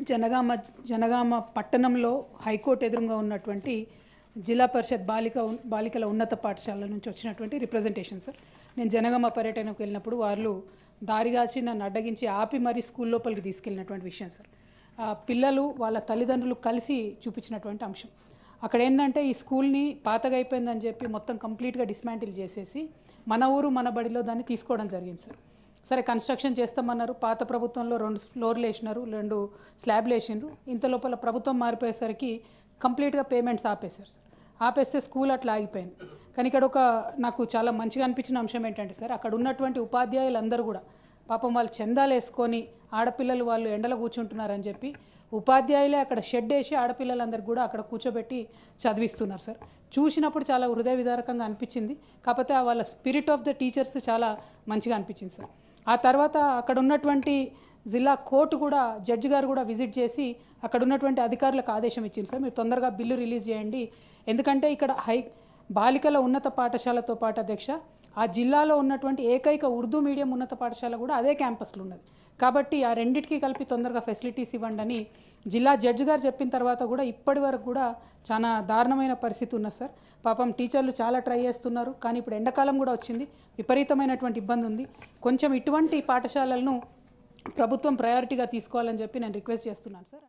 జనగామ జనగామ పట్టణంలో హైకోర్టు ఎదురుగా ఉన్నటువంటి జిల్లా పరిషత్ బాలికల ఉన్నత పాఠశాల నుంచి వచ్చినటువంటి రిప్రజెంటేషన్ సార్. నేను జనగామ పర్యటనకు వెళ్ళినప్పుడు వాళ్ళు దారిగాచి నన్ను అడ్డగించి ఆపి మరీ స్కూల్ లోపలికి తీసుకెళ్ళినటువంటి విషయం సార్. పిల్లలు వాళ్ళ తల్లిదండ్రులు కలిసి చూపించినటువంటి అంశం. అక్కడ ఏంటంటే ఈ స్కూల్ని పాతగా అయిపోయిందని చెప్పి మొత్తం కంప్లీట్గా డిస్మాంటిల్ చేసేసి మన ఊరు మన బడిలో దాన్ని తీసుకోవడం జరిగింది సార్. సరే కన్స్ట్రక్షన్ చేస్తామన్నారు. పాత ప్రభుత్వంలో 2 ఫ్లోర్లు వేసినారు, 2 స్లాబ్లు వేసినారు. ఇంత లోపల ప్రభుత్వం మారిపోయేసరికి కంప్లీట్గా పేమెంట్స్ ఆపేశారు సార్. ఆపేస్తే స్కూల్ అట్లా ఆగిపోయింది. కానీ ఇక్కడ నాకు చాలా మంచిగా అనిపించిన అంశం ఏంటంటే సార్, అక్కడ ఉన్నటువంటి ఉపాధ్యాయులందరూ కూడా పాపం వాళ్ళు చందాలు వేసుకొని ఆడపిల్లలు వాళ్ళు ఎండలో కూర్చుంటున్నారని చెప్పి ఉపాధ్యాయులే అక్కడ షెడ్ వేసి ఆడపిల్లలందరూ కూడా అక్కడ కూర్చోబెట్టి చదివిస్తున్నారు సార్. చూసినప్పుడు చాలా హృదయ విదారకంగా అనిపించింది. కాకపోతే వాళ్ళ స్పిరిట్ ఆఫ్ ద టీచర్స్ చాలా మంచిగా అనిపించింది సార్. ఆ తర్వాత అక్కడ ఉన్నటువంటి జిల్లా కోర్టు కూడా జడ్జి గారు కూడా విజిట్ చేసి అక్కడ ఉన్నటువంటి అధికారులకు ఆదేశం ఇచ్చింది సార్, మీరు తొందరగా బిల్లు రిలీజ్ చేయండి. ఎందుకంటే ఇక్కడ బాలికల ఉన్నత పాఠశాలతో పాటు అధ్యక్ష ఆ జిల్లాలో ఉన్నటువంటి ఏకైక ఉర్దూ మీడియం ఉన్నత పాఠశాల కూడా అదే క్యాంపస్లో ఉన్నది. కాబట్టి ఆ రెండింటికి కలిపి తొందరగా ఫెసిలిటీస్ ఇవ్వండి అని జిల్లా జడ్జి గారు చెప్పిన తర్వాత కూడా ఇప్పటి వరకు కూడా చాలా దారుణమైన పరిస్థితి ఉన్నది సార్. పాపం టీచర్లు చాలా ట్రై చేస్తున్నారు, కానీ ఇప్పుడు ఎండాకాలం కూడా వచ్చింది, విపరీతమైనటువంటి ఇబ్బంది ఉంది. కొంచెం ఇటువంటి పాఠశాలలను ప్రభుత్వం ప్రయారిటీగా తీసుకోవాలని చెప్పి నేను రిక్వెస్ట్ చేస్తున్నాను సార్.